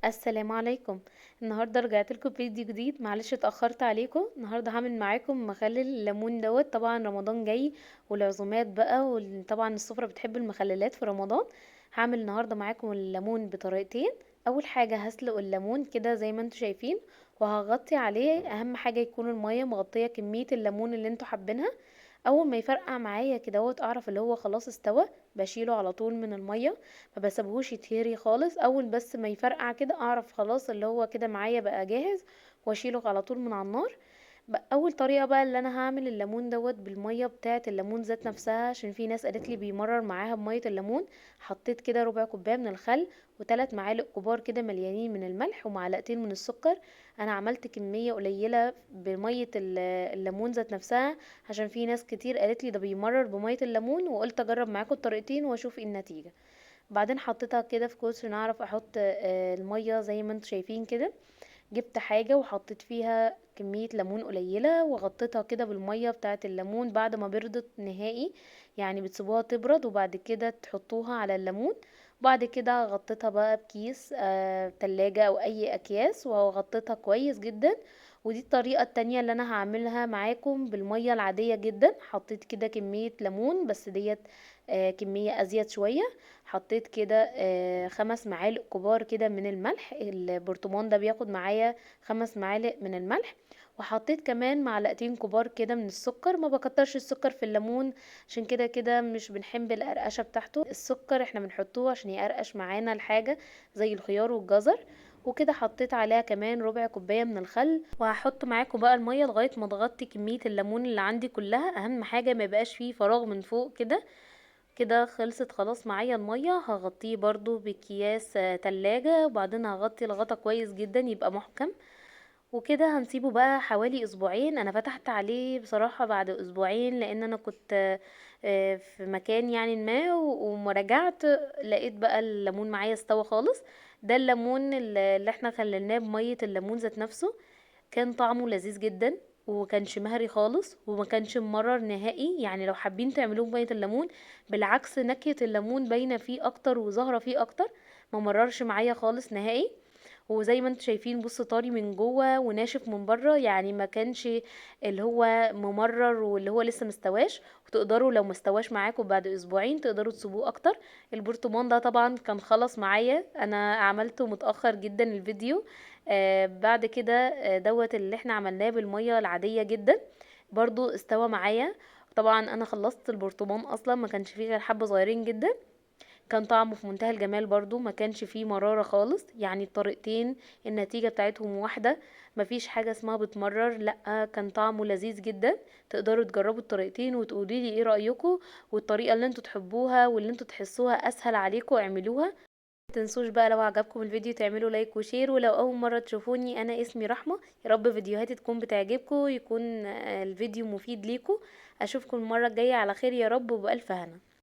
السلام عليكم. النهارده رجعت لكم فيديو جديد، معلش اتاخرت عليكم. النهارده هعمل معاكم مخلل الليمون دوت. طبعا رمضان جاي والعزومات بقى، وطبعا السفره بتحب المخللات في رمضان. هعمل النهارده معاكم الليمون بطريقتين. اول حاجه هسلق الليمون كده زي ما انتم شايفين، وهغطي عليه. اهم حاجه يكون الميه مغطيه كميه الليمون اللي انتوا حابينها. اول ما يفرقع معايا كده اعرف اللي هو خلاص استوى، بشيله على طول من الميه. ما بسيبهوش يتهري خالص. اول بس ما يفرقع كده اعرف خلاص اللي هو كده معايا بقى جاهز، واشيله على طول من على النار. اول طريقه بقى اللي انا هعمل الليمون دوت بالميه بتاعه الليمون ذات نفسها، عشان في ناس قالت لي بيمرر معاها بميه الليمون. حطيت كده ربع كوبايه من الخل، وثلاث معالق كبار كده مليانين من الملح، ومعلقتين من السكر. انا عملت كميه قليله بميه الليمون ذات نفسها، عشان في ناس كتير قالت لي ده بيمرر بميه الليمون، وقلت اجرب معاكم الطريقتين واشوف ايه النتيجه. بعدين حطيتها كده في كوز عشان اعرف احط الميه زي ما انتم شايفين كده. جبت حاجة وحطيت فيها كمية ليمون قليلة، وغطيتها كده بالمية بتاعة الليمون بعد ما بردت نهائي. يعني بتسيبوها تبرد وبعد كده تحطوها على الليمون. بعد كده غطيتها بقى بكيس تلاجة او اي اكياس، وغطيتها كويس جدا. ودي الطريقة التانية اللي انا هعملها معاكم بالمية العادية جدا. حطيت كده كمية ليمون بس ديت كمية ازيد شوية. حطيت كده 5 معالق كبار كده من الملح. البرطمان ده بياخد معايا 5 معالق من الملح. وحطيت كمان معلقتين كبار كده من السكر. ما بكترش السكر في الليمون، عشان كده كده مش بنحب القرقشه بتاعته. السكر احنا بنحطوه عشان يقرقش معانا الحاجه، زي الخيار والجزر. وكده حطيت عليها كمان ربع كوبايه من الخل. وهحط معاكم بقى الميه لغايه ما تغطي كميه الليمون اللي عندي كلها. اهم حاجه ما يبقاش فيه فراغ من فوق كده. كده خلصت خلاص معايا المية. هغطيه برضو بكياس تلاجة، وبعدين هغطي الغطا كويس جدا يبقى محكم. وكده هنسيبه بقى حوالي اسبوعين. انا فتحت عليه بصراحة بعد اسبوعين، لان انا كنت في مكان يعني ما، وما رجعت لقيت بقى الليمون معايا استوى خالص. ده الليمون اللي احنا خللناه بمية الليمون ذات نفسه. كان طعمه لذيذ جدا، ومكانش مهري خالص، وما كانش ممرر نهائي. يعني لو حابين تعملوه بمية الليمون، بالعكس نكهة الليمون باينة فيه اكتر وظاهرة فيه اكتر. ما مررش معايا خالص نهائي. وزي ما انتم شايفين بص، طري من جوه وناشف من بره. يعني ما كانش اللي هو ممرر واللي هو لسه مستواش. وتقدروا لو مستواش معاكم بعد اسبوعين تقدروا تسيبوه اكتر. البرطمان ده طبعا كان خلص معايا، انا عملته متأخر جدا الفيديو. بعد كده دوت اللي احنا عملناه بالمية العادية جدا، برضو استوى معايا. طبعا انا خلصت البرطمان اصلا، ما كانش فيه غير حبة صغيرين جدا. كان طعمه في منتهى الجمال برضو، ما كانش فيه مرارة خالص. يعني الطريقتين النتيجة بتاعتهم واحدة. مفيش حاجة اسمها بتمرر، لا كان طعمه لذيذ جدا. تقدروا تجربوا الطريقتين وتقولي لي ايه رأيكم، والطريقة اللي انتوا تحبوها واللي انتوا تحسوها اسهل عليكم اعملوها. متنسوش بقى لو عجبكم الفيديو تعملوا لايك وشير. ولو اول مرة تشوفوني، انا اسمي رحمة. يا رب فيديوهاتي تكون بتعجبكم، يكون الفيديو مفيد ليكم. اشوفكم المرة الجاية على خير يا رب، وبألف هنا.